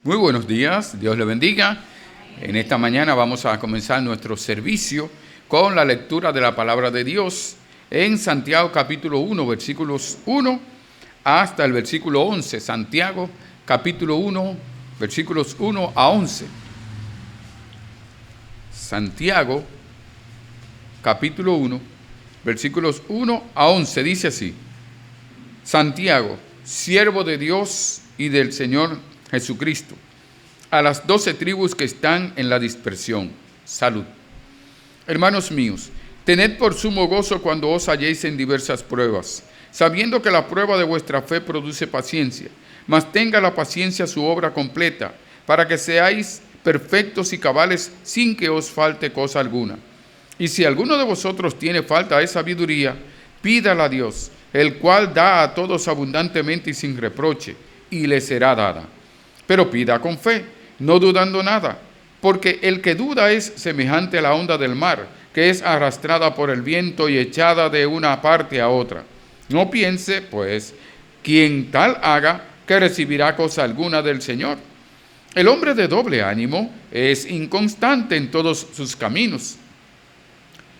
Muy buenos días, Dios le bendiga. En esta mañana vamos a comenzar nuestro servicio con la lectura de la palabra de Dios en Santiago capítulo 1, versículos 1 hasta el versículo 11. Santiago capítulo 1, versículos 1 a 11. Santiago capítulo 1, versículos 1 a 11. Dice así: Santiago, siervo de Dios y del Señor Jesucristo, a las 12 tribus que están en la dispersión, salud. Hermanos míos, tened por sumo gozo cuando os halléis en diversas pruebas, sabiendo que la prueba de vuestra fe produce paciencia, mas tenga la paciencia su obra completa, para que seáis perfectos y cabales sin que os falte cosa alguna. Y si alguno de vosotros tiene falta de sabiduría, pídala a Dios, el cual da a todos abundantemente y sin reproche, y le será dada. Pero pida con fe, no dudando nada, porque el que duda es semejante a la onda del mar, que es arrastrada por el viento y echada de una parte a otra. No piense, pues, quien tal haga, que recibirá cosa alguna del Señor. El hombre de doble ánimo es inconstante en todos sus caminos.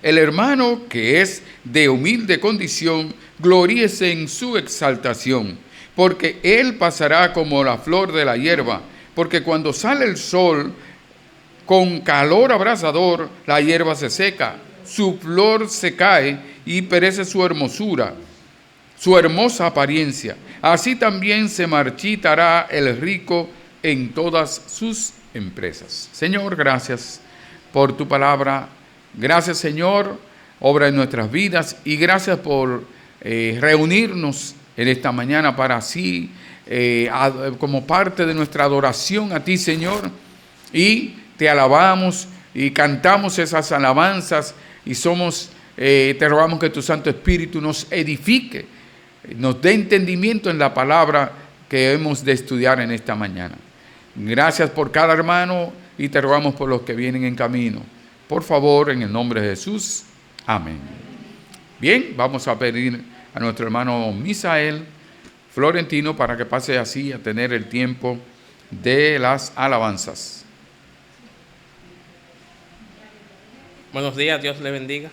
El hermano que es de humilde condición, gloríese en su exaltación, porque él pasará como la flor de la hierba, porque cuando sale el sol con calor abrasador, la hierba se seca, su flor se cae y perece su hermosura, su hermosa apariencia. Así también se marchitará el rico en todas sus empresas. Señor, gracias por tu palabra. Gracias, Señor, obra en nuestras vidas, y gracias por reunirnos en esta mañana para así, como parte de nuestra adoración a ti, Señor, y te alabamos y cantamos esas alabanzas y te rogamos que tu Santo Espíritu nos edifique, nos dé entendimiento en la palabra que hemos de estudiar en esta mañana. Gracias por cada hermano y te rogamos por los que vienen en camino. Por favor, en el nombre de Jesús. Amén. Bien, vamos a pedir a nuestro hermano Misael Florentino para que pase así a tener el tiempo de las alabanzas. Buenos días, Dios le bendiga.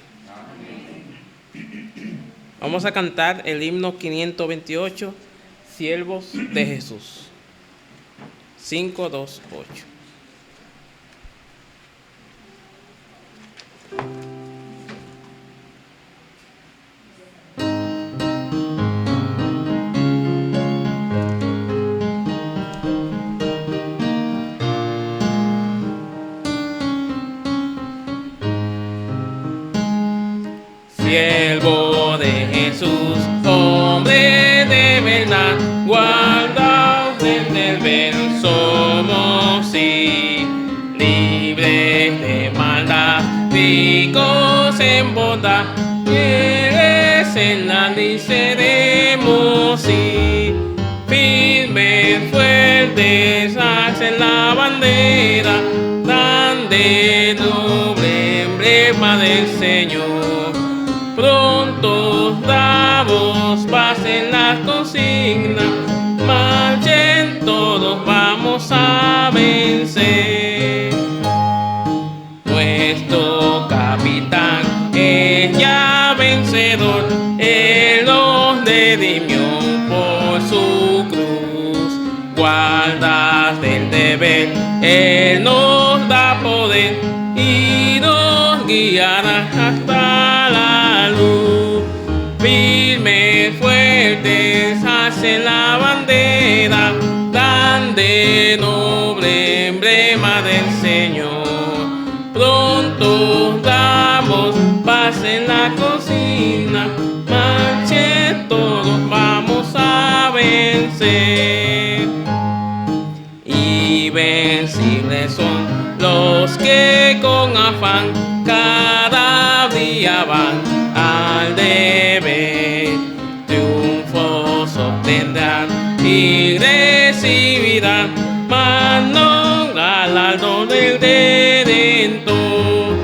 Vamos a cantar el himno 528, Siervos de Jesús. 5, 2, 8. Siervo de Jesús, hombre de verdad, guardaos del bien, somos sí, libres de maldad, ricos en bondad, fieles en la ley seremos sí, firmes, fuertes, hacen la bandera, tan de doble emblema del Señor. Prontos damos paz en las consignas, marchen todos, vamos a vencer. Nuestro capitán es ya vencedor, él nos redimió por su cruz. Guardas del deber, él nos da poder y nos guiará hasta la luz. Firmes, fuertes, hacen la bandera, tan de noble emblema del Señor. Pronto damos paz en la cocina, marchen todos, vamos a vencer. Invencibles son los que con afán cada día van al deber, triunfos obtendrán y recibirán mano galardón del Redentor.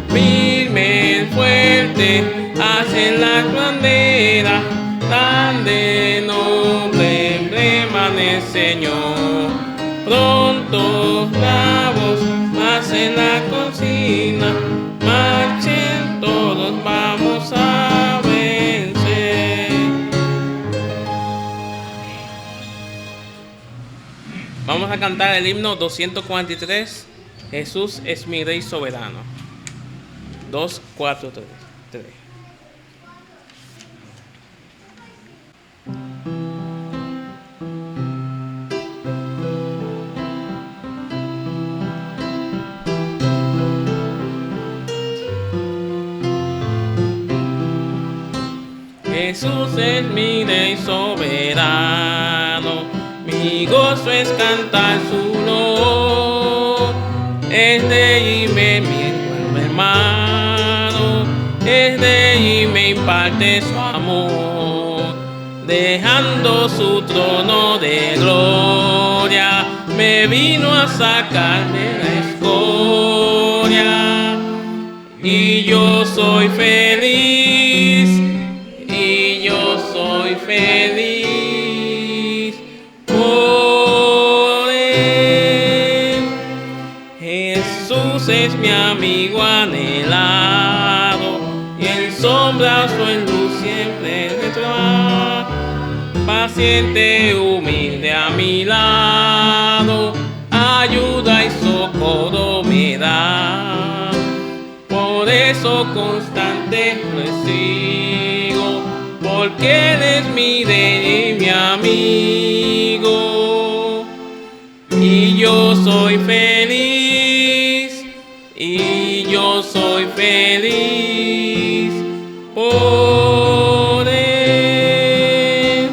Firmes, fuertes, hacen la bandera, tan de noble emblema del Señor. pronto bravos, más en la cocina, marchen todos, vamos a vencer. Vamos a cantar el himno 243, Jesús es mi Rey soberano. 2, 4, 3. Jesús es mi Rey soberano, mi gozo es cantar su honor. Es de y me mi hermano, es de y me imparte su amor. Dejando su trono de gloria, me vino a sacar de la escoria. Y yo soy feliz, y yo soy feliz por él. Jesús es mi amigo anhelado, y en sombras o en luz siempre detrás. Paciente, humilde a mi lado, ayuda y socorro me da. Por eso constante recibo, porque Él es mi Rey y mi amigo. Y yo soy feliz, y yo soy feliz por Él.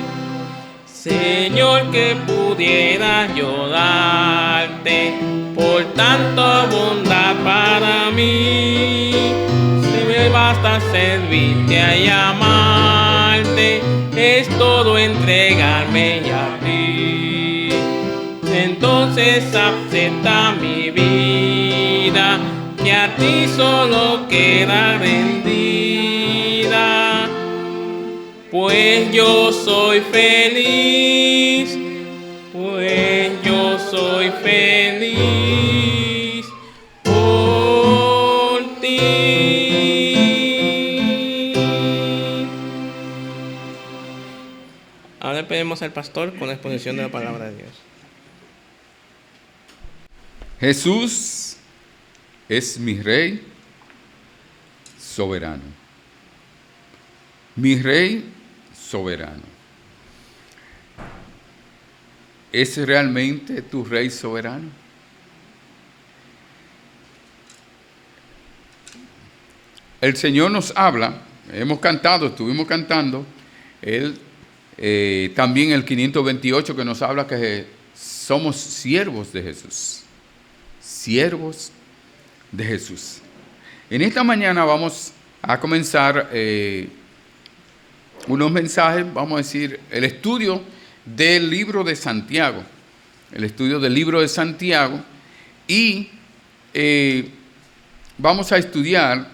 Señor, que pudiera yo darte por tanta bondad para mí. Si me basta servirte y amarte, es todo entregarme a ti. Entonces acepta mi vida, que a ti solo queda rendida. Pues yo soy feliz, pues yo soy feliz por ti. Ahora pedimos al pastor con la exposición de la palabra de Dios. Jesús es mi Rey soberano. Mi Rey soberano. ¿Es realmente tu Rey soberano? El Señor nos habla, estuvimos cantando, también el 528 que nos habla que somos siervos de Jesús. Siervos de Jesús. En esta mañana vamos a comenzar unos mensajes, vamos a decir, el estudio del libro de Santiago. El estudio del libro de Santiago. Y vamos a estudiar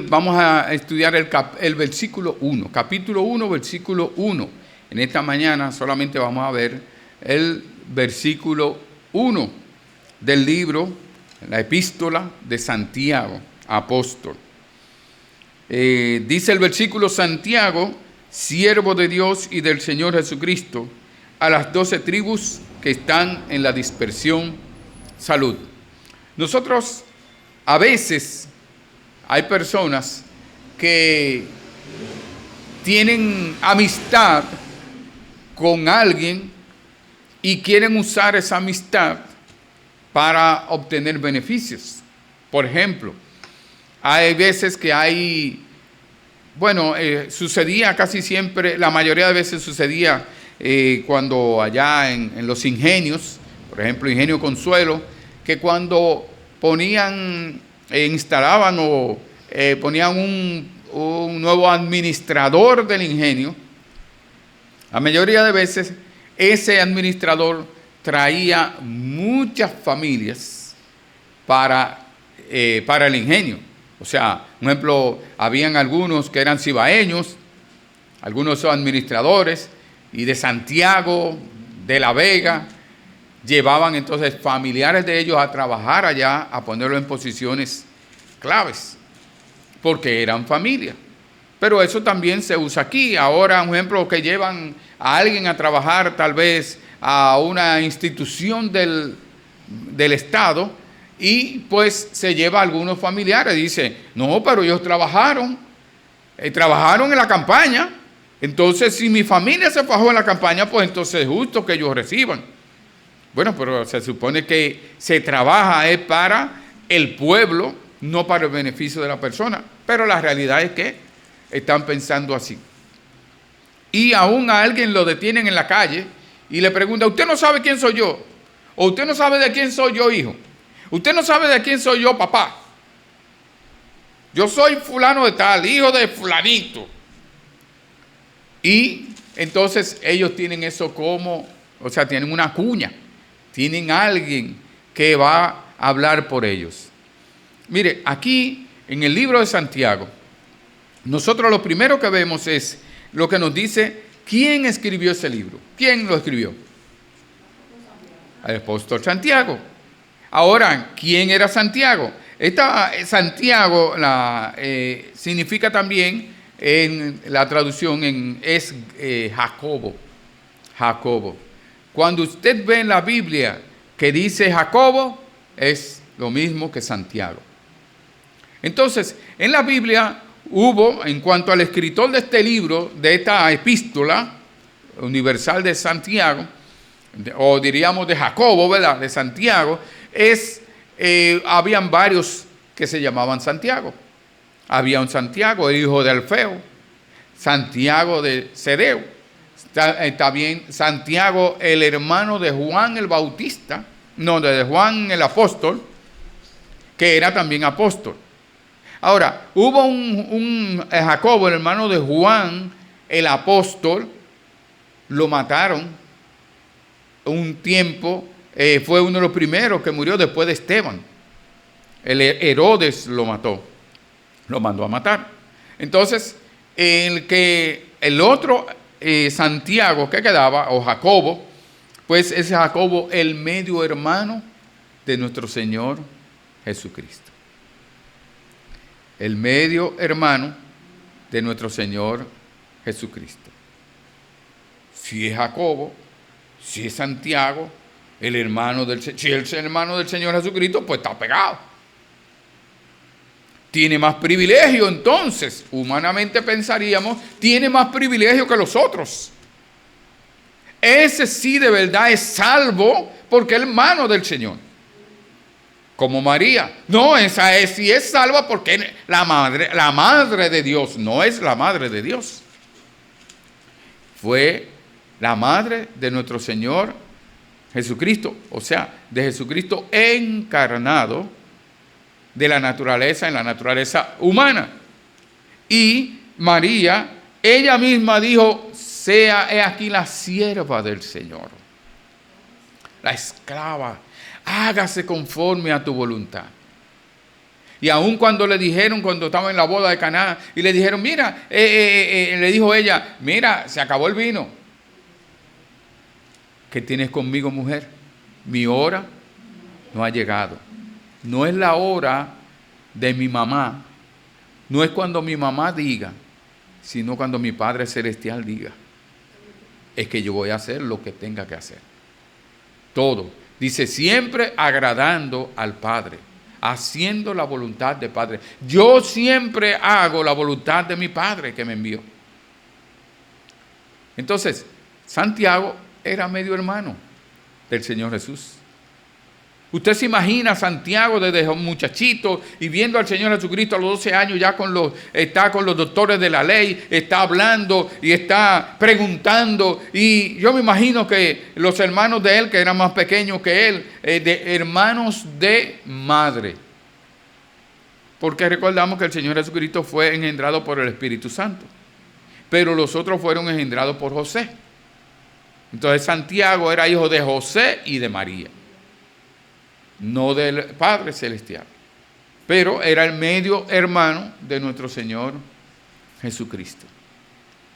vamos a estudiar el versículo 1, capítulo 1, versículo 1. En esta mañana solamente vamos a ver el versículo 1 del libro, la epístola de Santiago, apóstol. Dice el versículo: Santiago, siervo de Dios y del Señor Jesucristo, a las 12 tribus que están en la dispersión, salud. Nosotros, a veces, hay personas que tienen amistad con alguien y quieren usar esa amistad para obtener beneficios. Por ejemplo, hay veces que sucedía casi siempre, la mayoría de veces sucedía cuando allá en los ingenios, por ejemplo, Ingenio Consuelo, que cuando instalaban o ponían un nuevo administrador del ingenio, la mayoría de veces ese administrador traía muchas familias para el ingenio. O sea, por ejemplo, habían algunos que eran cibaeños, algunos son administradores, y de Santiago de la Vega, llevaban entonces familiares de ellos a trabajar allá, a ponerlos en posiciones claves, porque eran familia. Pero eso también se usa aquí. Ahora, un ejemplo, que llevan a alguien a trabajar tal vez a una institución del Estado y pues se lleva a algunos familiares. Dice, no, pero ellos trabajaron en la campaña. Entonces, si mi familia se fajó en la campaña, pues entonces es justo que ellos reciban. Bueno, pero se supone que se trabaja para el pueblo, no para el beneficio de la persona. Pero la realidad es que están pensando así. Y aún a alguien lo detienen en la calle y le pregunta, ¿usted no sabe quién soy yo? ¿O usted no sabe de quién soy yo, hijo? ¿Usted no sabe de quién soy yo, papá? Yo soy fulano de tal, hijo de fulanito. Y entonces ellos tienen eso como, o sea, tienen una cuña. Tienen alguien que va a hablar por ellos. Mire, aquí en el libro de Santiago, nosotros lo primero que vemos es lo que nos dice quién escribió ese libro. ¿Quién lo escribió? El apóstol Santiago. Ahora, ¿quién era Santiago? Santiago significa también, en la traducción, es Jacobo. Jacobo. Cuando usted ve en la Biblia que dice Jacobo, es lo mismo que Santiago. Entonces, en la Biblia hubo, en cuanto al escritor de este libro, de esta epístola universal de Santiago, o diríamos de Jacobo, ¿verdad?, de Santiago, habían varios que se llamaban Santiago. Había un Santiago, el hijo de Alfeo, Santiago de Cedeo, también Santiago, el hermano de Juan el Bautista, no, de Juan el apóstol, que era también apóstol. Ahora, hubo un Jacobo, el hermano de Juan el apóstol, lo mataron un tiempo, fue uno de los primeros que murió después de Esteban. Herodes lo mató, lo mandó a matar. Entonces, el otro Santiago que quedaba, o Jacobo, pues es Jacobo, el medio hermano de nuestro Señor Jesucristo. El medio hermano de nuestro Señor Jesucristo. Si es Jacobo, si es Santiago, si es el hermano del Señor Jesucristo, pues está pegado. Tiene más privilegio, entonces, humanamente pensaríamos, tiene más privilegio que los otros. Ese sí de verdad es salvo porque es hermano del Señor. Como María. No, esa sí es salva porque la madre de Dios, no es la madre de Dios. Fue la madre de nuestro Señor Jesucristo, o sea, de Jesucristo encarnado de la naturaleza en la naturaleza humana. Y María, ella misma dijo, he aquí la sierva del Señor, la esclava, hágase conforme a tu voluntad. Y aun cuando le dijeron, cuando estaba en la boda de Caná, y le dijeron, mira, le dijo ella, mira, se acabó el vino. ¿Qué tienes conmigo, mujer? Mi hora no ha llegado. No es la hora de mi mamá, no es cuando mi mamá diga, sino cuando mi Padre Celestial diga. Es que yo voy a hacer lo que tenga que hacer. Todo. Dice, siempre agradando al Padre, haciendo la voluntad del Padre. Yo siempre hago la voluntad de mi Padre que me envió. Entonces, Santiago era medio hermano del Señor Jesús. Usted se imagina a Santiago desde un muchachito y viendo al Señor Jesucristo a los 12 años ya está con los doctores de la ley, está hablando y está preguntando. Y yo me imagino que los hermanos de él, que eran más pequeños que él, hermanos de madre. Porque recordamos que el Señor Jesucristo fue engendrado por el Espíritu Santo, pero los otros fueron engendrados por José. Entonces Santiago era hijo de José y de María, no del Padre Celestial, pero era el medio hermano de nuestro Señor Jesucristo.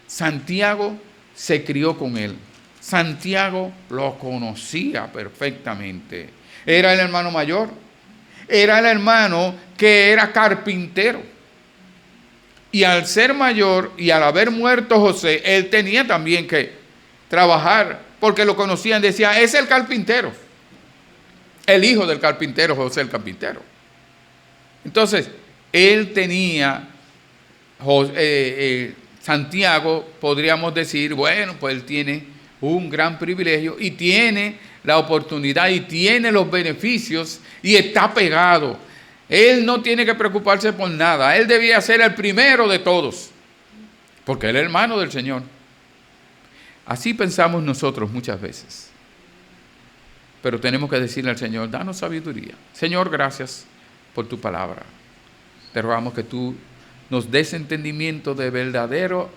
Santiago se crió con él. Santiago lo conocía perfectamente. Era el hermano mayor. Era el hermano que era carpintero. Y al ser mayor y al haber muerto José, él tenía también que trabajar, porque lo conocían, decía, es el carpintero. El hijo del carpintero, José el carpintero. Entonces, él tenía, Santiago, podríamos decir, bueno, pues él tiene un gran privilegio y tiene la oportunidad y tiene los beneficios y está pegado. Él no tiene que preocuparse por nada. Él debía ser el primero de todos, porque él es hermano del Señor. Así pensamos nosotros muchas veces. Pero tenemos que decirle al Señor, danos sabiduría. Señor, gracias por tu palabra. Te rogamos que tú nos des entendimiento de verdadero,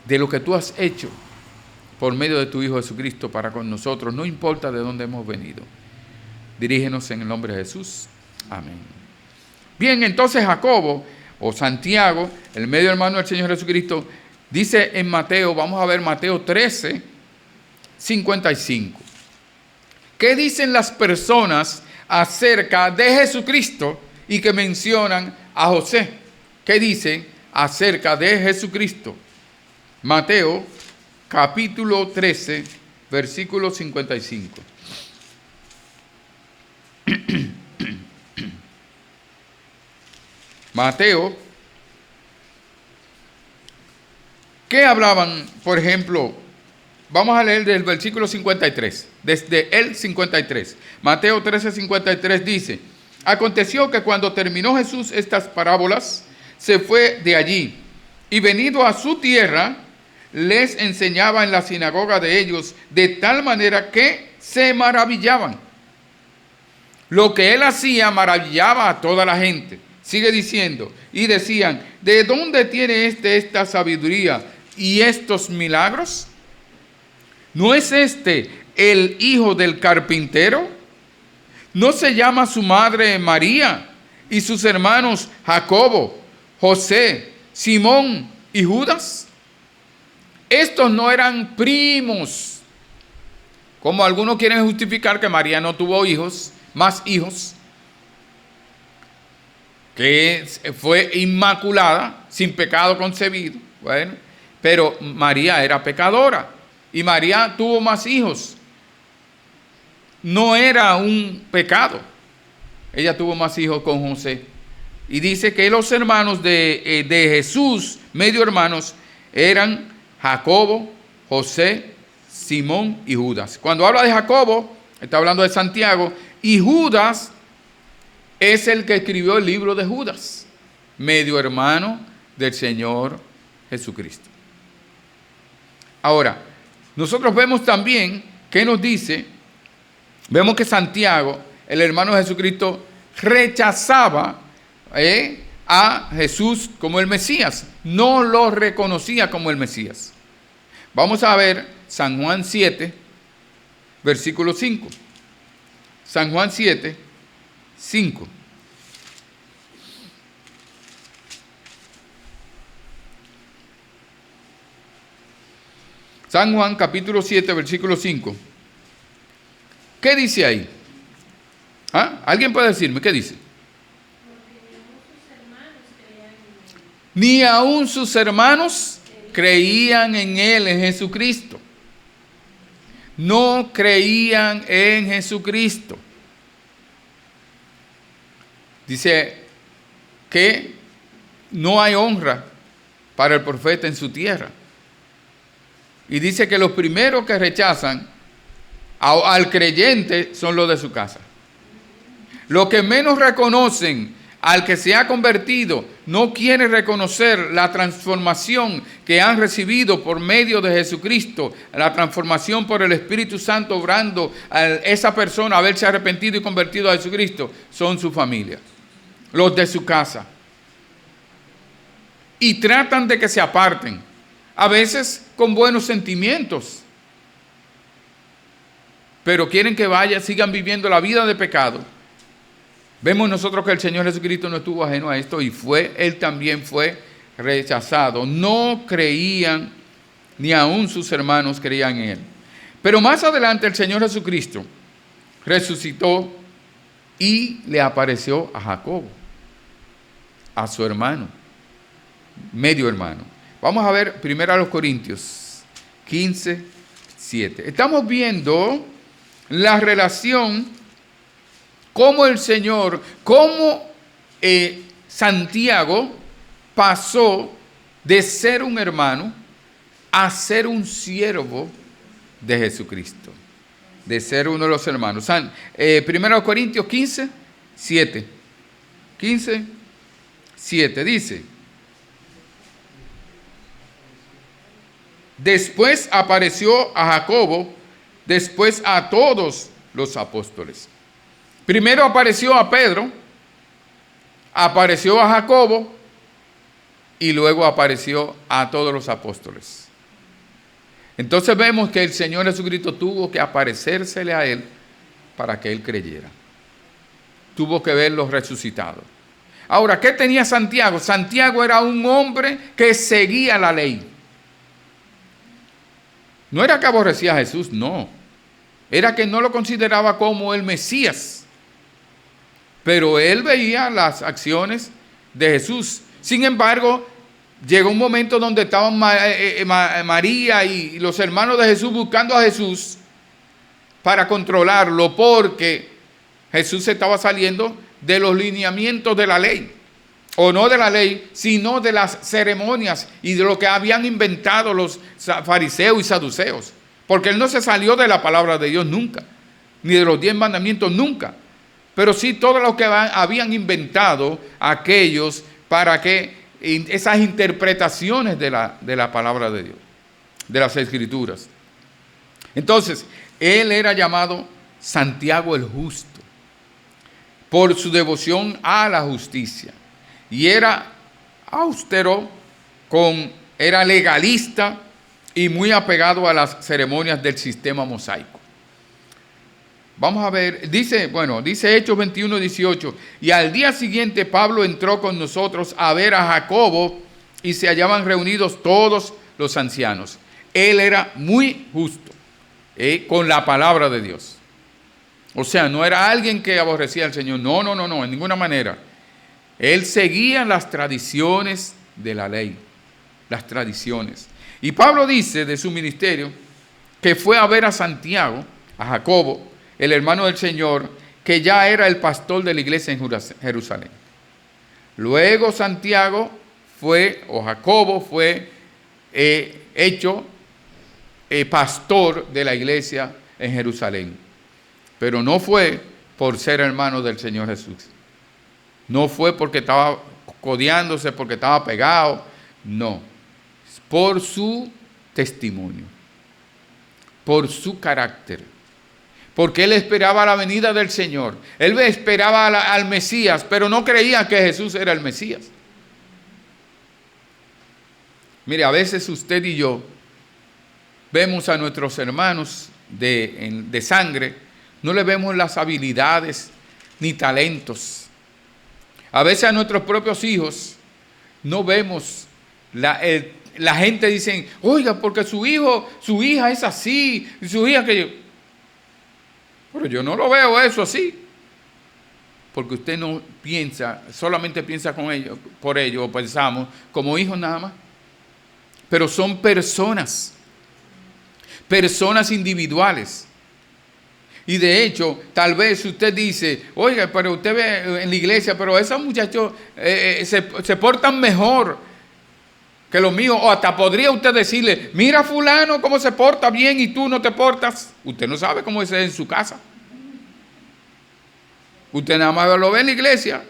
de lo que tú has hecho por medio de tu Hijo Jesucristo para con nosotros, no importa de dónde hemos venido. Dirígenos en el nombre de Jesús. Amén. Bien, entonces Jacobo, o Santiago, el medio hermano del Señor Jesucristo, dice en Mateo, vamos a ver Mateo 13, 55. ¿Qué dicen las personas acerca de Jesucristo y que mencionan a José? ¿Qué dicen acerca de Jesucristo? Mateo capítulo 13, versículo 55. Mateo, ¿qué hablaban, por ejemplo? Vamos a leer del versículo 53, desde el 53. Mateo 13, 53 dice, aconteció que cuando terminó Jesús estas parábolas, se fue de allí, y venido a su tierra, les enseñaba en la sinagoga de ellos, de tal manera que se maravillaban. Lo que él hacía maravillaba a toda la gente. Sigue diciendo, y decían, ¿de dónde tiene esta sabiduría y estos milagros? ¿No es este el hijo del carpintero? ¿No se llama su madre María y sus hermanos Jacobo, José, Simón y Judas? Estos no eran primos, como algunos quieren justificar que María no tuvo hijos, más hijos, que fue inmaculada, sin pecado concebido. Bueno, pero María era pecadora y María tuvo más hijos. No era un pecado. Ella tuvo más hijos con José. Y dice que los hermanos de Jesús, medio hermanos, eran Jacobo, José, Simón y Judas. Cuando habla de Jacobo, está hablando de Santiago, y Judas es el que escribió el libro de Judas, medio hermano del Señor Jesucristo. Ahora, nosotros vemos también que nos dice, vemos que Santiago, el hermano de Jesucristo, rechazaba a Jesús como el Mesías, no lo reconocía como el Mesías. Vamos a ver San Juan 7, versículo 5. San Juan 7, 5. San Juan capítulo 7, versículo 5. ¿Qué dice ahí? ¿Ah? ¿Alguien puede decirme qué dice? Ni aun sus hermanos creían en él, en Jesucristo. No creían en Jesucristo. Dice que no hay honra para el profeta en su tierra. Y dice que los primeros que rechazan al creyente son los de su casa. Los que menos reconocen al que se ha convertido, no quiere reconocer la transformación que han recibido por medio de Jesucristo, la transformación por el Espíritu Santo obrando a esa persona, haberse arrepentido y convertido a Jesucristo, son su familia, los de su casa. Y tratan de que se aparten, a veces con buenos sentimientos, pero quieren que sigan viviendo la vida de pecado. Vemos nosotros que el Señor Jesucristo no estuvo ajeno a esto y él también fue rechazado. No creían ni aun sus hermanos creían en él. Pero más adelante el Señor Jesucristo resucitó y le apareció a Jacobo, a su hermano, medio hermano. Vamos a ver primero a los Corintios 15, 7. Estamos viendo la relación, cómo el Señor, cómo Santiago pasó de ser un hermano a ser un siervo de Jesucristo, de ser uno de los hermanos. Primero Corintios 15, 7. 15, 7 dice: después apareció a Jacobo, después a todos los apóstoles. Primero apareció a Pedro, apareció a Jacobo y luego apareció a todos los apóstoles. Entonces vemos que el Señor Jesucristo tuvo que aparecérsele a él para que él creyera. Tuvo que verlo resucitado. Ahora, ¿qué tenía Santiago? Santiago era un hombre que seguía la ley. No era que aborrecía a Jesús, no. Era que no lo consideraba como el Mesías. Pero él veía las acciones de Jesús. Sin embargo, llegó un momento donde estaban María y los hermanos de Jesús buscando a Jesús para controlarlo, porque Jesús estaba saliendo de los lineamientos de la ley, o no de la ley, sino de las ceremonias y de lo que habían inventado los fariseos y saduceos, porque él no se salió de la palabra de Dios nunca, ni de los 10 mandamientos nunca, pero sí todo lo que habían inventado aquellos para que esas interpretaciones de la palabra de Dios, de las Escrituras. Entonces, él era llamado Santiago el Justo por su devoción a la justicia. Y era austero, era legalista y muy apegado a las ceremonias del sistema mosaico. Vamos a ver, dice Hechos 21, 18, y al día siguiente Pablo entró con nosotros a ver a Jacobo y se hallaban reunidos todos los ancianos. Él era muy justo con la palabra de Dios. O sea, no era alguien que aborrecía al Señor, no, en ninguna manera. Él seguía las tradiciones de la ley, las tradiciones. Y Pablo dice de su ministerio que fue a ver a Santiago, a Jacobo, el hermano del Señor, que ya era el pastor de la iglesia en Jerusalén. Luego Jacobo fue hecho pastor de la iglesia en Jerusalén. Pero no fue por ser hermano del Señor Jesús. No fue porque estaba codeándose, porque estaba pegado. No. Por su testimonio. Por su carácter. Porque él esperaba la venida del Señor. Él esperaba al Mesías, pero no creía que Jesús era el Mesías. Mire, a veces usted y yo vemos a nuestros hermanos de sangre, no le vemos las habilidades ni talentos. A veces a nuestros propios hijos no vemos, la gente dice, oiga, porque su hija es así, y su hija que yo. Pero yo no lo veo eso así. Porque usted no piensa, solamente piensa por ellos, o pensamos como hijos nada más. Pero son personas individuales. Y de hecho, tal vez usted dice, oiga, pero usted ve en la iglesia, pero esos muchachos se portan mejor que los míos. O hasta podría usted decirle, mira fulano cómo se porta bien y tú no te portas. Usted no sabe cómo es en su casa. Usted nada más lo ve en la iglesia,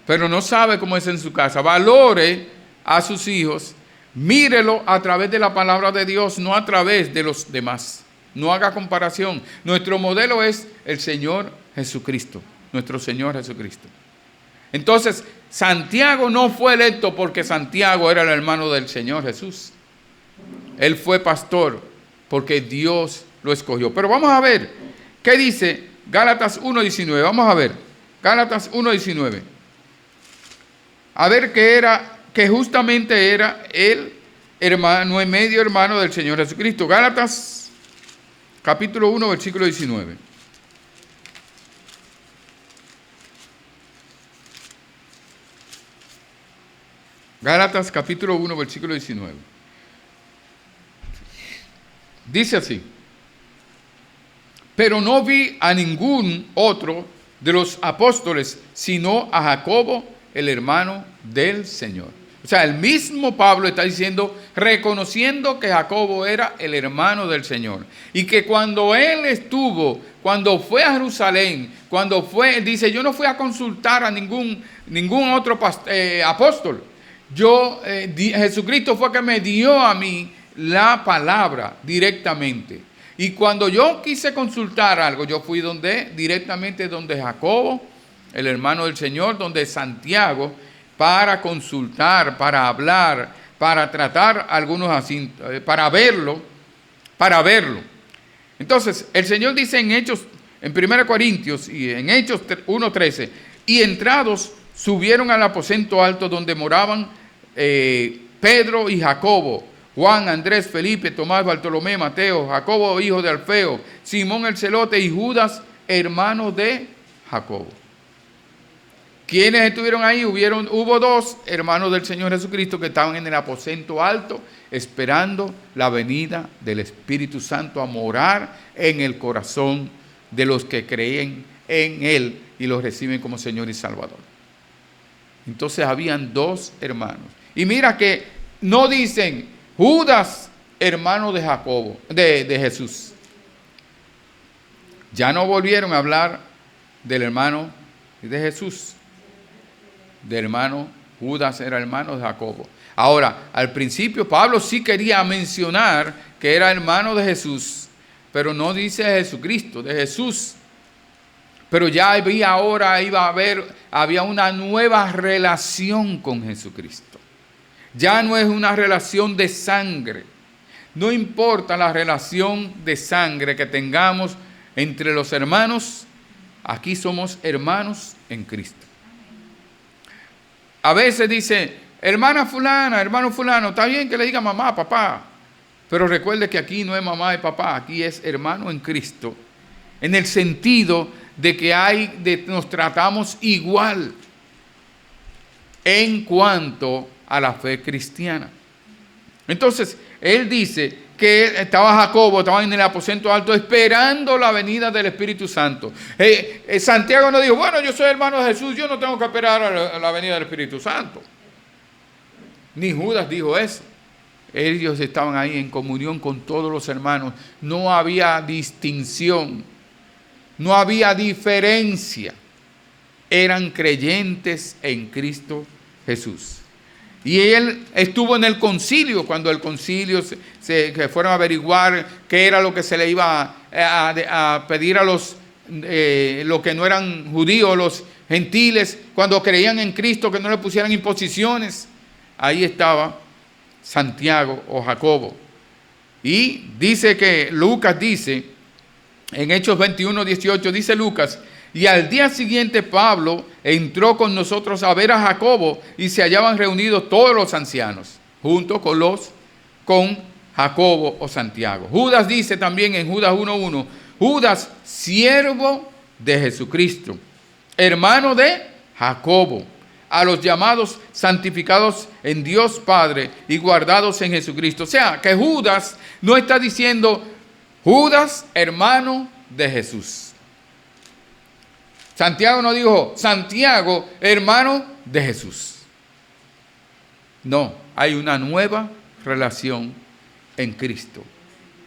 pero no sabe cómo es en su casa. Valore a sus hijos, mírelo a través de la palabra de Dios, no a través de los demás. No haga comparación. Nuestro modelo es el Señor Jesucristo, nuestro Señor Jesucristo. Entonces, Santiago no fue electo porque Santiago era el hermano del Señor Jesús. Él fue pastor porque Dios lo escogió. Pero vamos a ver. ¿Qué dice Gálatas 1:19? Vamos a ver. Gálatas 1:19. A ver que justamente era el hermano, en medio hermano del Señor Jesucristo. Gálatas, capítulo 1, versículo 19. Gálatas, capítulo 1, versículo 19. Dice así: pero no vi a ningún otro de los apóstoles, sino a Jacobo, el hermano del Señor. O sea, el mismo Pablo está diciendo, reconociendo que Jacobo era el hermano del Señor. Y que cuando él cuando fue a Jerusalén, dice, yo no fui a consultar a ningún otro apóstol. Jesucristo fue que me dio a mí la palabra directamente. Y cuando yo quise consultar algo, yo fui directamente donde Jacobo, el hermano del Señor, donde Santiago, para consultar, para hablar, para tratar algunos asuntos, para verlo. Entonces, el Señor dice en 1 Corintios y en Hechos 1:13, y entrados subieron al aposento alto donde moraban Pedro y Jacobo, Juan, Andrés, Felipe, Tomás, Bartolomé, Mateo, Jacobo, hijo de Alfeo, Simón el celote y Judas, hermano de Jacobo. ¿Quiénes estuvieron ahí? Hubo dos hermanos del Señor Jesucristo que estaban en el aposento alto esperando la venida del Espíritu Santo a morar en el corazón de los que creen en Él y los reciben como Señor y Salvador. Entonces habían dos hermanos. Y mira que no dicen Judas, hermano de Jacobo, de Jesús. Ya no volvieron a hablar del hermano de Jesús. Del hermano Judas era hermano de Jacobo. Ahora, al principio Pablo sí quería mencionar que era hermano de Jesús, pero no dice de Jesucristo, de Jesús. Pero ya había una nueva relación con Jesucristo. Ya no es una relación de sangre. No importa la relación de sangre que tengamos entre los hermanos, aquí somos hermanos en Cristo. A veces dice, hermana fulana, hermano fulano, está bien que le diga mamá, papá, pero recuerde que aquí no es mamá y papá, aquí es hermano en Cristo, en el sentido de que nos tratamos igual en cuanto a la fe cristiana. Entonces, él dice que estaba Jacobo, estaba en el aposento alto esperando la venida del Espíritu Santo. Santiago no dijo, bueno, yo soy hermano de Jesús, yo no tengo que esperar a la venida del Espíritu Santo. Ni Judas dijo eso. Ellos estaban ahí en comunión con todos los hermanos. No había distinción, no había diferencia. Eran creyentes en Cristo Jesús. Y él estuvo en el concilio, cuando el concilio que fueron a averiguar qué era lo que se le iba a pedir a los que no eran judíos, los gentiles, cuando creían en Cristo, que no le pusieran imposiciones. Ahí estaba Santiago o Jacobo. Y dice que Lucas dice, en Hechos 21:18, dice Lucas, y al día siguiente Pablo entró con nosotros a ver a Jacobo y se hallaban reunidos todos los ancianos, junto con Jacobo o Santiago. Judas dice también en Judas 1:1, Judas, siervo de Jesucristo, hermano de Jacobo, a los llamados santificados en Dios Padre y guardados en Jesucristo. O sea, que Judas no está diciendo Judas, hermano de Jesús. Santiago no dijo Santiago, hermano de Jesús. No, hay una nueva relación en Cristo.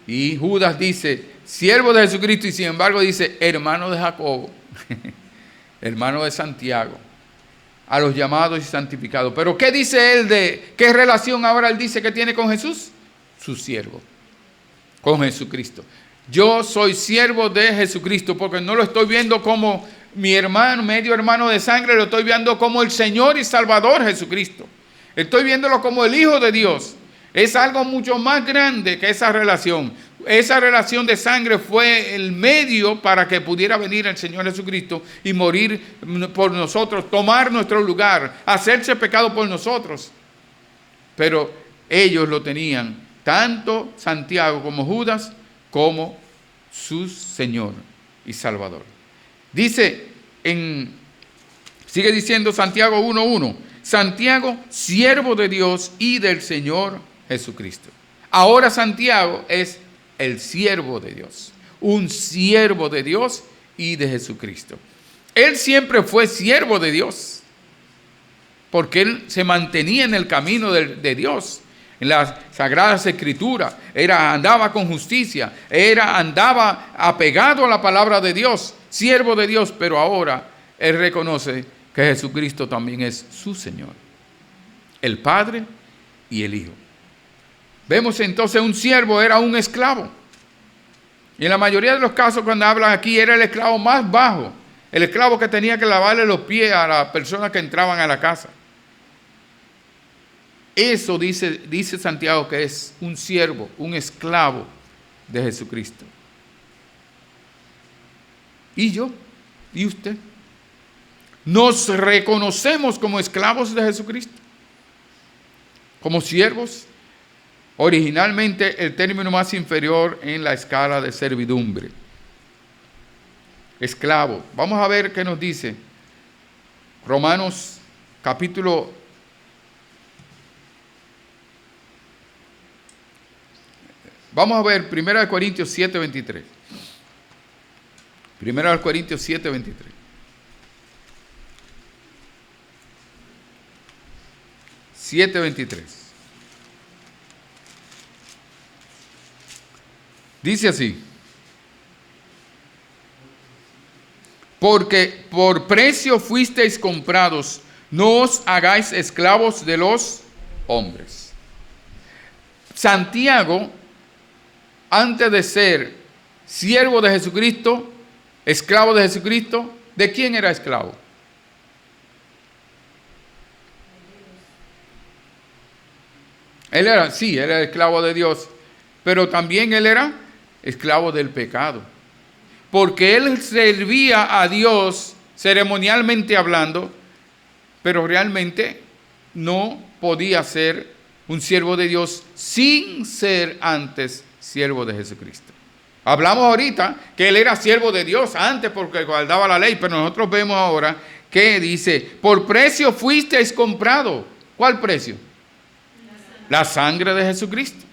Y Judas dice, siervo de Jesucristo, y sin embargo dice, hermano de Jacobo, hermano de Santiago, a los llamados y santificados. Pero ¿qué dice él qué relación ahora él dice que tiene con Jesús? Su siervo, con Jesucristo. Yo soy siervo de Jesucristo porque no lo estoy viendo como mi hermano, medio hermano de sangre, lo estoy viendo como el Señor y Salvador Jesucristo. Estoy viéndolo como el Hijo de Dios. Es algo mucho más grande que esa relación. Esa relación de sangre fue el medio para que pudiera venir el Señor Jesucristo y morir por nosotros, tomar nuestro lugar, hacerse pecado por nosotros. pero ellos lo tenían, tanto Santiago como Judas, como su Señor y Salvador. Sigue diciendo Santiago 1:1, Santiago, siervo de Dios y del Señor Jesucristo. Ahora Santiago es el siervo de Dios, un siervo de Dios y de Jesucristo. Él siempre fue siervo de Dios, porque él se mantenía en el camino de Dios, en las Sagradas Escrituras, andaba con justicia, andaba apegado a la palabra de Dios, siervo de Dios, pero ahora él reconoce que Jesucristo también es su Señor, el Padre y el Hijo. Vemos entonces un siervo era un esclavo. Y en la mayoría de los casos cuando hablan aquí era el esclavo más bajo, el esclavo que tenía que lavarle los pies a las personas que entraban a la casa. Eso dice Santiago que es un siervo, un esclavo de Jesucristo. ¿Y yo? ¿Y usted? ¿Nos reconocemos como esclavos de Jesucristo? ¿Como siervos? Originalmente el término más inferior en la escala de servidumbre. Esclavo. Vamos a ver qué nos dice Romanos capítulo 1 Corintios 7:23. 1 Corintios 7:23. Dice así: porque por precio fuisteis comprados, no os hagáis esclavos de los hombres. Santiago, antes de ser siervo de Jesucristo, esclavo de Jesucristo, ¿de quién era esclavo? Él era esclavo de Dios, pero también él era esclavo del pecado. Porque él servía a Dios ceremonialmente hablando, pero realmente no podía ser un siervo de Dios sin ser antes siervo de Jesucristo. Hablamos ahorita que él era siervo de Dios antes porque guardaba la ley, pero nosotros vemos ahora que dice, por precio fuisteis comprado. ¿Cuál precio? La sangre de Jesucristo.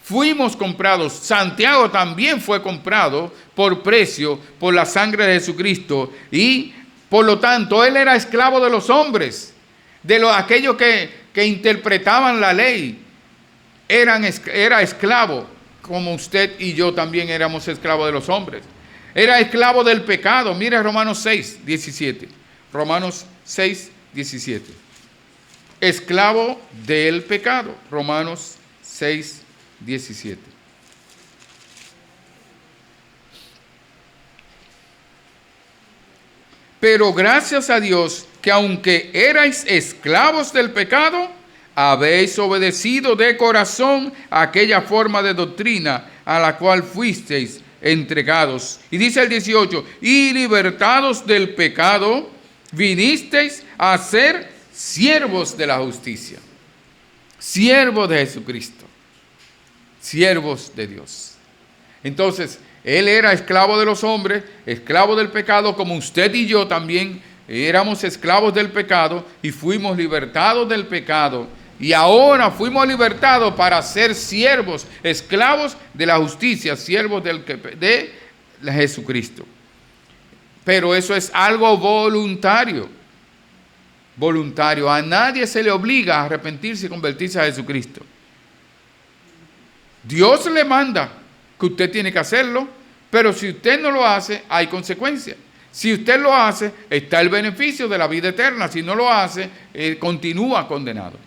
Fuimos comprados. Santiago también fue comprado por precio por la sangre de Jesucristo y por lo tanto él era esclavo de los hombres, de aquellos que interpretaban la ley. Era esclavo, como usted y yo también éramos esclavos de los hombres. Era esclavo del pecado. Mire Romanos 6:17. Romanos 6:17. Esclavo del pecado. Romanos 6:17. Pero gracias a Dios que aunque erais esclavos del pecado, habéis obedecido de corazón a aquella forma de doctrina a la cual fuisteis entregados. Y dice el 18, y libertados del pecado, vinisteis a ser siervos de la justicia. Siervos de Jesucristo. Siervos de Dios. Entonces, él era esclavo de los hombres, esclavo del pecado, como usted y yo también éramos esclavos del pecado y fuimos libertados del pecado. Y ahora fuimos libertados para ser siervos, esclavos de la justicia, siervos de Jesucristo. Pero eso es algo voluntario. Voluntario. A nadie se le obliga a arrepentirse y convertirse a Jesucristo. Dios le manda que usted tiene que hacerlo, pero si usted no lo hace, hay consecuencias. Si usted lo hace, está el beneficio de la vida eterna. Si no lo hace, continúa condenado.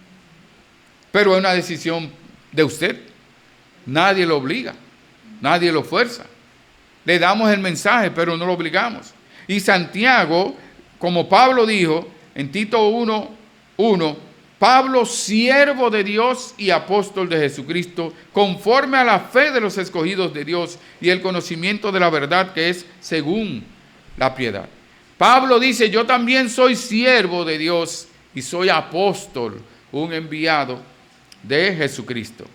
Pero es una decisión de usted. Nadie lo obliga, nadie lo fuerza. Le damos el mensaje, pero no lo obligamos. Y Santiago, como Pablo dijo en Tito 1:1, Pablo, siervo de Dios y apóstol de Jesucristo, conforme a la fe de los escogidos de Dios y el conocimiento de la verdad que es según la piedad. Pablo dice, yo también soy siervo de Dios y soy apóstol un enviado de Jesucristo.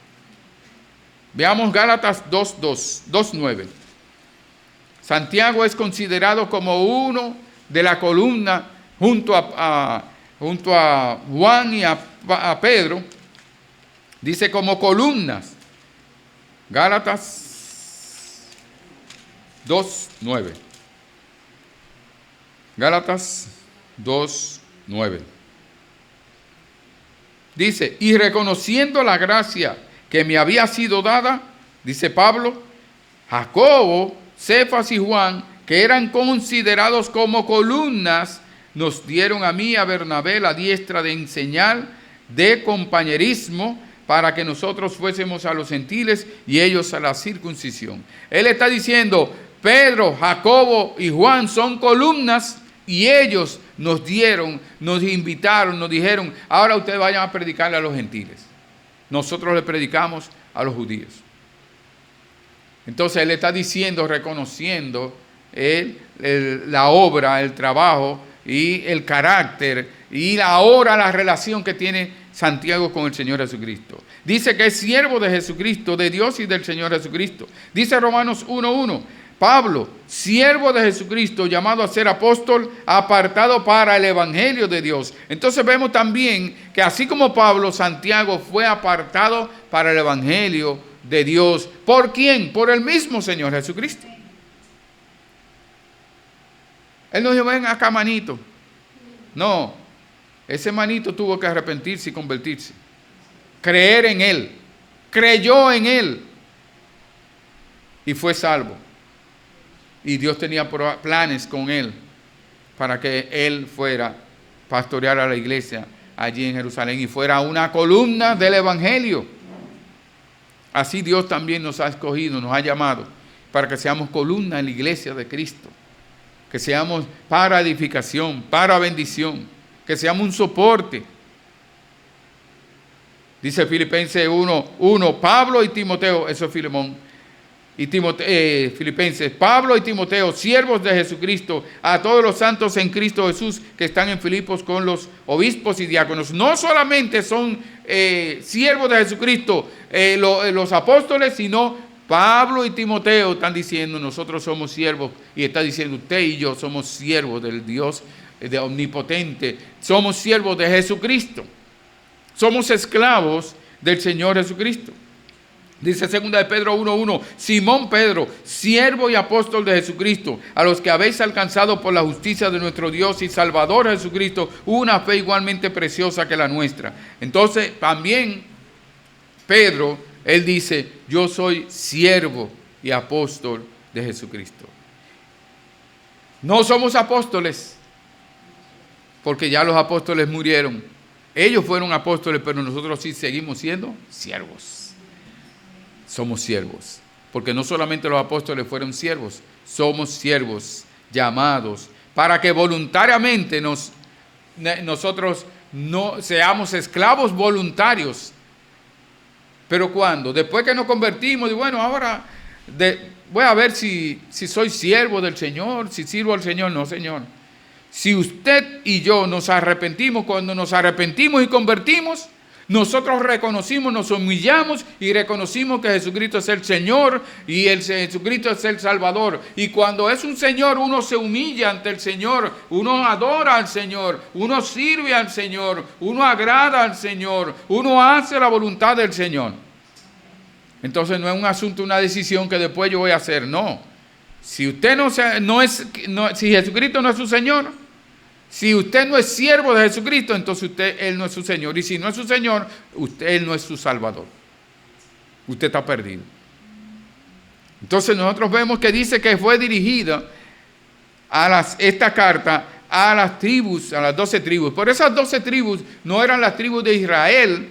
Veamos Gálatas 2:9. Santiago es considerado como uno de la columna junto a Juan y a Pedro. Dice como columnas. Gálatas 2:9. Gálatas 2:9. Dice, y reconociendo la gracia que me había sido dada, dice Pablo, Jacobo, Cefas y Juan, que eran considerados como columnas, nos dieron a mí y a Bernabé la diestra de enseñar, de compañerismo, para que nosotros fuésemos a los gentiles y ellos a la circuncisión. Él está diciendo, Pedro, Jacobo y Juan son columnas y ellos nos dieron, nos invitaron, nos dijeron, ahora ustedes vayan a predicarle a los gentiles. Nosotros le predicamos a los judíos. Entonces él está diciendo, reconociendo la obra, el trabajo y el carácter y ahora la relación que tiene Santiago con el Señor Jesucristo. Dice que es siervo de Jesucristo, de Dios y del Señor Jesucristo. Dice Romanos 1:1, Pablo, siervo de Jesucristo, llamado a ser apóstol, apartado para el evangelio de Dios. Entonces vemos también que así como Pablo, Santiago fue apartado para el evangelio de Dios. ¿Por quién? Por el mismo Señor Jesucristo. Él no dijo, ven acá, manito. No, ese manito tuvo que arrepentirse y convertirse. Creer en Él. Creyó en Él. Y fue salvo. Y Dios tenía planes con él para que él fuera pastorear a la iglesia allí en Jerusalén y fuera una columna del evangelio. Así Dios también nos ha escogido, nos ha llamado para que seamos columna en la iglesia de Cristo, que seamos para edificación, para bendición, que seamos un soporte. Dice Filipenses 1:1, Pablo y Timoteo, eso es Filemón. Y Filipenses, Pablo y Timoteo, siervos de Jesucristo, a todos los santos en Cristo Jesús que están en Filipos con los obispos y diáconos. No solamente son siervos de Jesucristo los apóstoles, sino Pablo y Timoteo están diciendo, nosotros somos siervos, y está diciendo usted y yo somos siervos del Dios de omnipotente, somos siervos de Jesucristo, somos esclavos del Señor Jesucristo. Dice 2 de Pedro 1:1, Simón Pedro, siervo y apóstol de Jesucristo, a los que habéis alcanzado por la justicia de nuestro Dios y Salvador Jesucristo, una fe igualmente preciosa que la nuestra. Entonces también Pedro, él dice, yo soy siervo y apóstol de Jesucristo. No somos apóstoles, porque ya los apóstoles murieron. Ellos fueron apóstoles, pero nosotros sí seguimos siendo siervos. Somos siervos, porque no solamente los apóstoles fueron siervos, somos siervos llamados para que voluntariamente nosotros no seamos esclavos voluntarios. Pero ¿cuándo? Después que nos convertimos, y bueno, ahora voy a ver si soy siervo del Señor, si sirvo al Señor. No, Señor. Si usted y yo nos arrepentimos, cuando nos arrepentimos y convertimos, nosotros reconocimos, nos humillamos y reconocimos que Jesucristo es el Señor y Jesucristo es el Salvador. Y cuando es un Señor, uno se humilla ante el Señor, uno adora al Señor, uno sirve al Señor, uno agrada al Señor, uno hace la voluntad del Señor. Entonces no es un asunto, una decisión que después yo voy a hacer, no. Si usted si Jesucristo no es su Señor, si usted no es siervo de Jesucristo, entonces Él no es su Señor. Y si no es su Señor, Él no es su Salvador. Usted está perdido. Entonces nosotros vemos que dice que fue dirigida esta carta a las tribus, a las 12 tribus. Por esas 12 tribus no eran las tribus de Israel,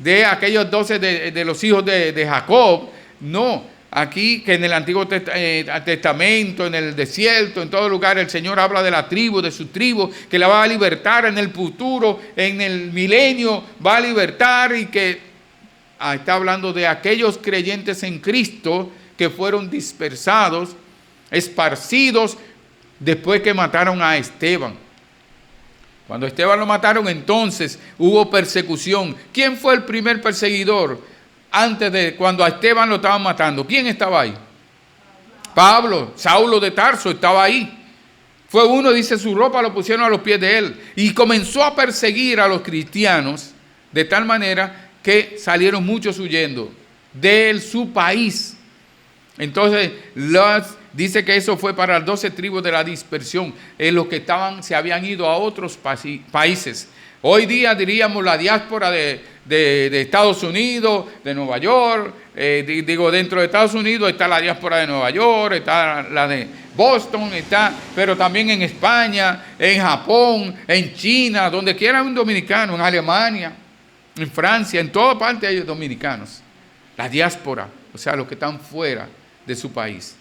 de aquellos 12 de los hijos de Jacob. No. Aquí que en el Antiguo Testamento, en el desierto, en todo lugar, el Señor habla de la tribu, de su tribu, que la va a libertar en el futuro, en el milenio, va a libertar y que está hablando de aquellos creyentes en Cristo que fueron dispersados, esparcidos después que mataron a Esteban. Cuando Esteban lo mataron, entonces hubo persecución. ¿Quién fue el primer perseguidor antes de cuando a Esteban lo estaban matando? ¿Quién estaba ahí? Pablo, Saulo de Tarso estaba ahí. Fue uno, dice, su ropa lo pusieron a los pies de él. Y comenzó a perseguir a los cristianos de tal manera que salieron muchos huyendo de su país. Entonces, dice que eso fue para las 12 tribus de la dispersión, en los que se habían ido a otros países. Hoy día diríamos la diáspora de Estados Unidos, de Nueva York. Dentro de Estados Unidos está la diáspora de Nueva York, está la de Boston, pero también en España, en Japón, en China, donde quiera un dominicano, en Alemania, en Francia, en toda parte hay dominicanos. La diáspora, o sea, los que están fuera de su país.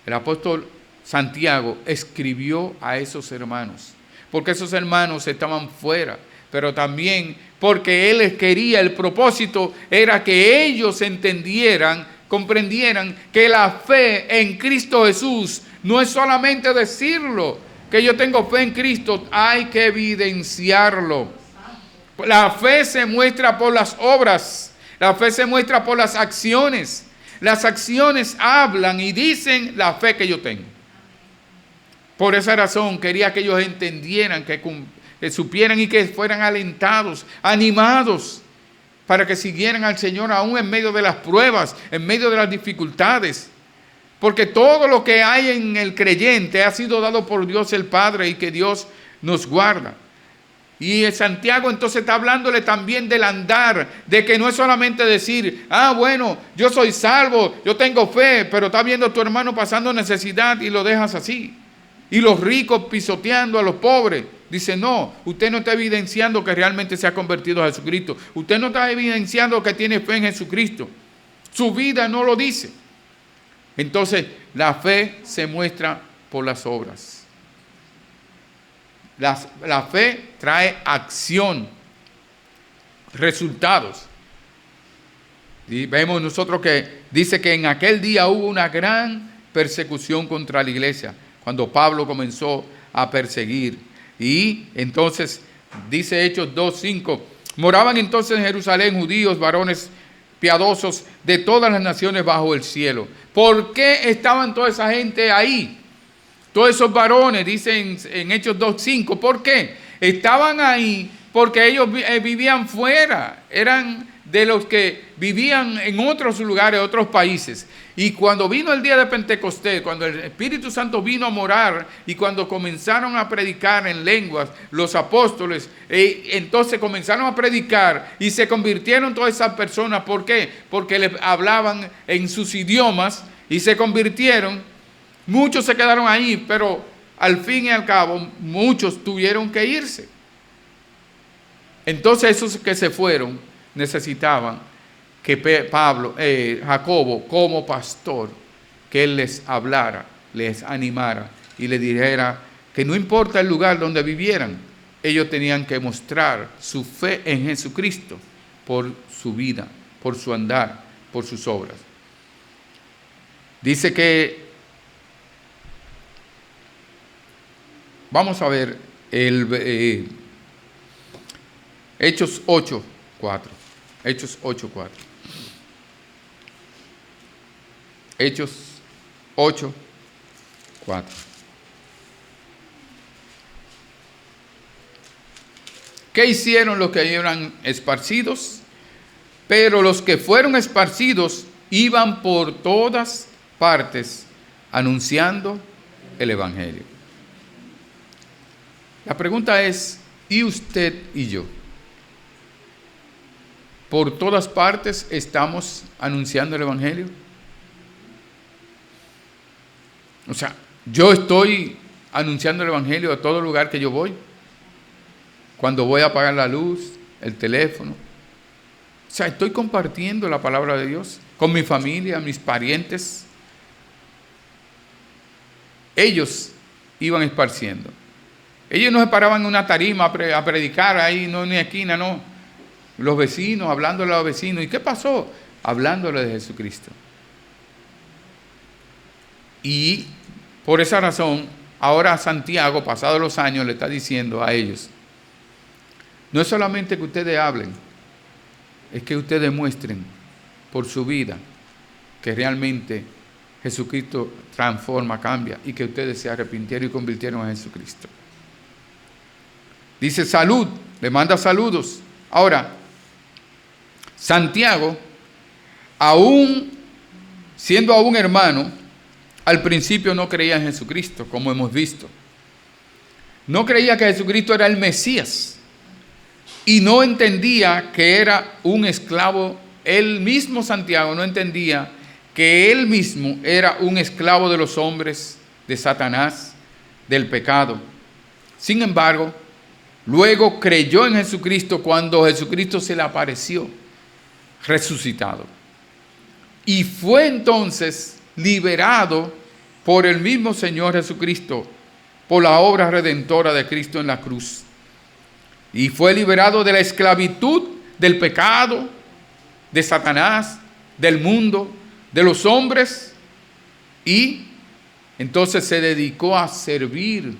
El apóstol Santiago escribió a esos hermanos, porque esos hermanos estaban fuera, pero también porque él quería, el propósito era que ellos entendieran, comprendieran que la fe en Cristo Jesús no es solamente decirlo, que yo tengo fe en Cristo, hay que evidenciarlo. La fe se muestra por las obras, la fe se muestra por las acciones. Las acciones hablan y dicen la fe que yo tengo. Por esa razón quería que ellos entendieran, que supieran y que fueran alentados, animados, para que siguieran al Señor aún en medio de las pruebas, en medio de las dificultades. Porque todo lo que hay en el creyente ha sido dado por Dios el Padre y que Dios nos guarda. Y Santiago entonces está hablándole también del andar, de que no es solamente decir, bueno, yo soy salvo, yo tengo fe, pero está viendo a tu hermano pasando necesidad y lo dejas así. Y los ricos pisoteando a los pobres. Dice, no, usted no está evidenciando que realmente se ha convertido a Jesucristo. Usted no está evidenciando que tiene fe en Jesucristo. Su vida no lo dice. Entonces, la fe se muestra por las obras. La fe trae acción, resultados. Y vemos nosotros que dice que en aquel día hubo una gran persecución contra la iglesia, cuando Pablo comenzó a perseguir. Y entonces, dice Hechos 2:5, moraban entonces en Jerusalén judíos, varones piadosos de todas las naciones bajo el cielo. ¿Por qué estaban toda esa gente ahí? Todos esos varones, dicen en Hechos 2:5, ¿por qué? Estaban ahí porque ellos vivían fuera, eran de los que vivían en otros lugares, otros países. Y cuando vino el día de Pentecostés, cuando el Espíritu Santo vino a morar y cuando comenzaron a predicar en lenguas los apóstoles, entonces comenzaron a predicar y se convirtieron todas esas personas. ¿Por qué? Porque les hablaban en sus idiomas y se convirtieron. Muchos se quedaron ahí, pero al fin y al cabo muchos tuvieron que irse. Entonces esos que se fueron necesitaban que Jacobo como pastor, que él les hablara, les animara y les dijera que no importa el lugar donde vivieran, ellos tenían que mostrar su fe en Jesucristo por su vida, por su andar, por sus obras. Dice que vamos a ver Hechos 8:4. Hechos 8:4. Hechos 8:4. ¿Qué hicieron los que eran esparcidos? Pero los que fueron esparcidos iban por todas partes anunciando el Evangelio. La pregunta es, ¿y usted y yo? ¿Por todas partes estamos anunciando el Evangelio? O sea, yo estoy anunciando el Evangelio a todo lugar que yo voy. Cuando voy a apagar la luz, el teléfono. O sea, estoy compartiendo la palabra de Dios con mi familia, mis parientes. Ellos iban esparciendo. Ellos no se paraban en una tarima a predicar ahí, no en una esquina, no. Los vecinos, hablándole a los vecinos. ¿Y qué pasó? Hablándole de Jesucristo. Y por esa razón, ahora Santiago, pasados los años, le está diciendo a ellos, no es solamente que ustedes hablen, es que ustedes muestren por su vida que realmente Jesucristo transforma, cambia, y que ustedes se arrepintieron y convirtieron a Jesucristo. Dice salud, le manda saludos. Ahora, Santiago, siendo aún hermano, al principio no creía en Jesucristo, como hemos visto. No creía que Jesucristo era el Mesías y no entendía que era un esclavo. Él mismo, Santiago, no entendía que él mismo era un esclavo de los hombres, de Satanás, del pecado. Sin embargo, luego creyó en Jesucristo cuando Jesucristo se le apareció resucitado. Y fue entonces liberado por el mismo Señor Jesucristo, por la obra redentora de Cristo en la cruz. Y fue liberado de la esclavitud, del pecado, de Satanás, del mundo, de los hombres. Y entonces se dedicó a servir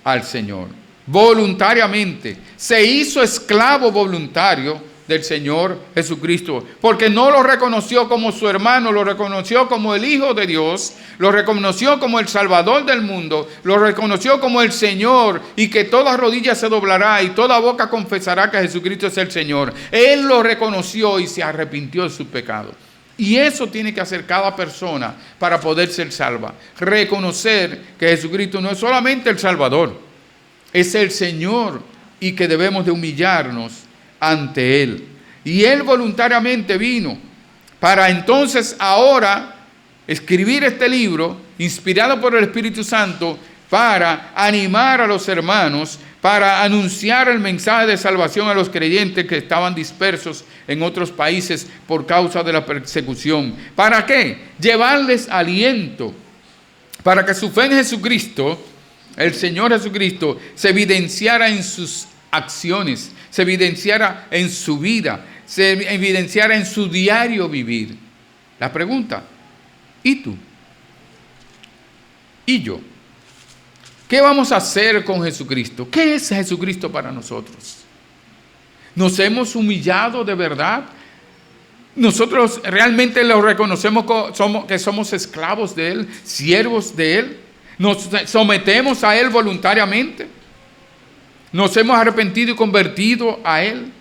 al Señor. Voluntariamente. Se hizo esclavo voluntario del Señor Jesucristo, porque no lo reconoció como su hermano, lo reconoció como el Hijo de Dios, lo reconoció como el Salvador del mundo, lo reconoció como el Señor, y que toda rodilla se doblará y toda boca confesará que Jesucristo es el Señor. Él lo reconoció y se arrepintió de sus pecados. Y eso tiene que hacer cada persona para poder ser salva. Reconocer que Jesucristo no es solamente el Salvador, es el Señor, y que debemos de humillarnos ante Él. Y Él voluntariamente vino para entonces ahora escribir este libro, inspirado por el Espíritu Santo, para animar a los hermanos, para anunciar el mensaje de salvación a los creyentes que estaban dispersos en otros países por causa de la persecución. ¿Para qué? Llevarles aliento, para que su fe en Jesucristo, el Señor Jesucristo, se evidenciara en sus acciones, se evidenciara en su vida, se evidenciara en su diario vivir. La pregunta, ¿y tú? ¿Y yo? ¿Qué vamos a hacer con Jesucristo? ¿Qué es Jesucristo para nosotros? ¿Nos hemos humillado de verdad? ¿Nosotros realmente lo reconocemos que somos esclavos de Él, siervos de Él? ¿Nos sometemos a Él voluntariamente? ¿Nos hemos arrepentido y convertido a Él?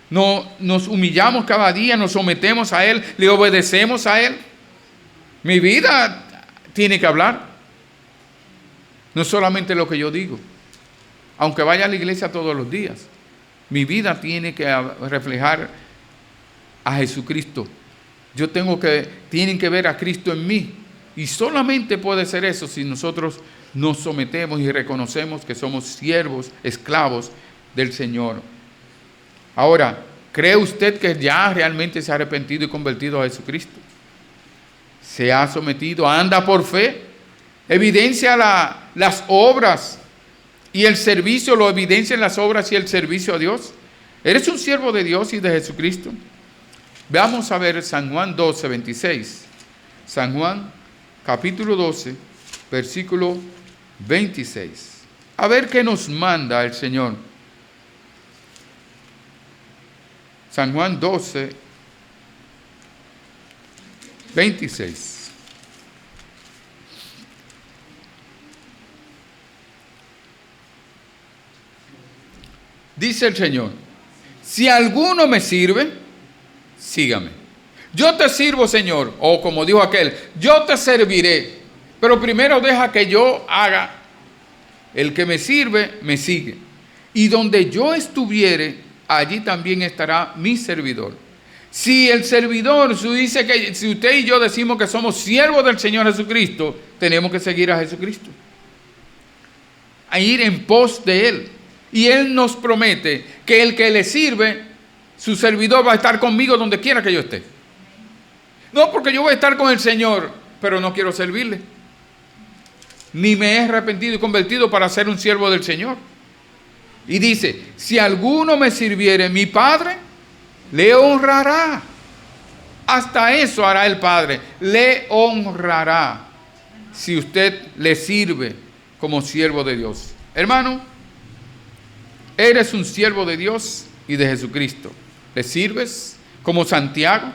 ¿Nos humillamos cada día? ¿Nos sometemos a Él? ¿Le obedecemos a Él? Mi vida tiene que hablar. No es solamente lo que yo digo. Aunque vaya a la iglesia todos los días, mi vida tiene que reflejar a Jesucristo. Tienen que ver a Cristo en mí. Y solamente puede ser eso si nosotros nos sometemos y reconocemos que somos siervos, esclavos del Señor. Ahora, ¿cree usted que ya realmente se ha arrepentido y convertido a Jesucristo? ¿Se ha sometido? ¿Anda por fe? ¿Evidencia las obras y el servicio? ¿Lo evidencian las obras y el servicio a Dios? ¿Eres un siervo de Dios y de Jesucristo? Veamos a ver San Juan 12, 26. San Juan, capítulo 12, versículo 26. A ver qué nos manda el Señor. San Juan 12, 26. Dice el Señor, si alguno me sirve, sígame. Yo te sirvo, Señor, o como dijo aquel, yo te serviré, pero primero deja que yo haga. El que me sirve, me sigue. Y donde yo estuviere, allí también estará mi servidor. Si el servidor dice que si usted y yo decimos que somos siervos del Señor Jesucristo, tenemos que seguir a Jesucristo, a ir en pos de Él. Y Él nos promete que el que le sirve, su servidor va a estar conmigo donde quiera que yo esté. No porque yo voy a estar con el Señor, pero no quiero servirle. Ni me he arrepentido y convertido para ser un siervo del Señor. Y dice, si alguno me sirviere, mi Padre le honrará. Hasta eso hará el Padre, le honrará. Si usted le sirve como siervo de Dios. Hermano, eres un siervo de Dios y de Jesucristo. ¿Le sirves como Santiago,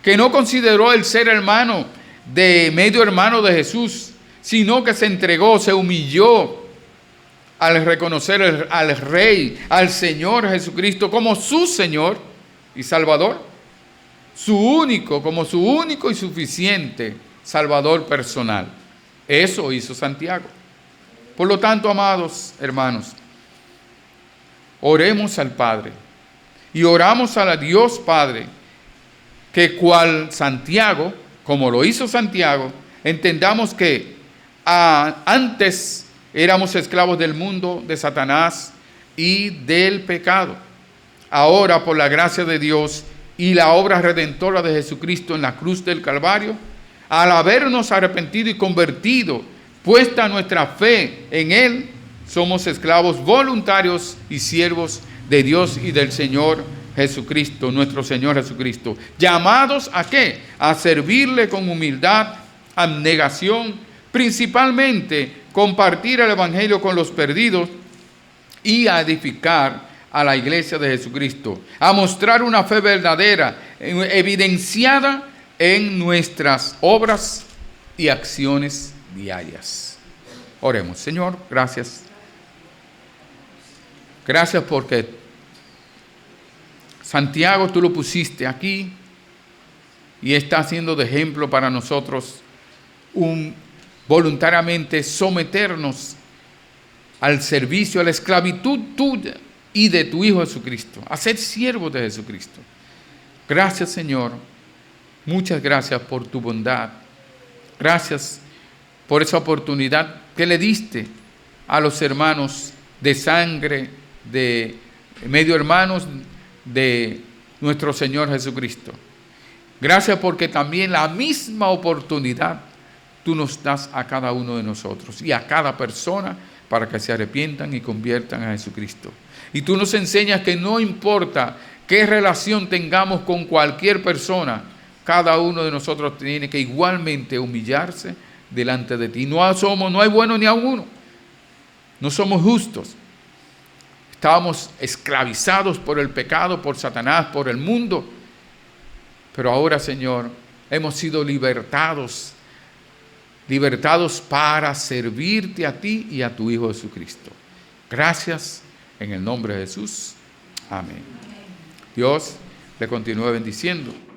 que no consideró el ser hermano de medio hermano de Jesús, sino que se entregó, se humilló al reconocer al Rey, al Señor Jesucristo como su Señor y Salvador, como su único y suficiente Salvador personal? Eso hizo Santiago. Por lo tanto, amados hermanos, oremos al Padre y oramos a Dios Padre, que cual Santiago, como lo hizo Santiago, entendamos que antes éramos esclavos del mundo, de Satanás y del pecado. Ahora, por la gracia de Dios y la obra redentora de Jesucristo en la cruz del Calvario, al habernos arrepentido y convertido, puesta nuestra fe en Él, somos esclavos voluntarios y siervos de Dios y del Señor Jesucristo, nuestro Señor Jesucristo. ¿Llamados a qué? A servirle con humildad, abnegación, principalmente compartir el Evangelio con los perdidos y a edificar a la iglesia de Jesucristo, a mostrar una fe verdadera, evidenciada en nuestras obras y acciones diarias. Oremos. Señor, gracias. Gracias porque Santiago tú lo pusiste aquí y está haciendo de ejemplo para nosotros voluntariamente someternos al servicio, a la esclavitud tuya y de tu Hijo Jesucristo, a ser siervos de Jesucristo. Gracias, Señor. Muchas gracias por tu bondad. Gracias por esa oportunidad que le diste a los hermanos de sangre, de medio hermanos de nuestro Señor Jesucristo. Gracias porque también la misma oportunidad tú nos das a cada uno de nosotros y a cada persona para que se arrepientan y conviertan a Jesucristo. Y tú nos enseñas que no importa qué relación tengamos con cualquier persona, cada uno de nosotros tiene que igualmente humillarse delante de ti. No hay bueno ni a uno. No somos justos. Estábamos esclavizados por el pecado, por Satanás, por el mundo. Pero ahora, Señor, hemos sido libertados para servirte a ti y a tu Hijo Jesucristo. Gracias en el nombre de Jesús. Amén. Dios le continúe bendiciendo.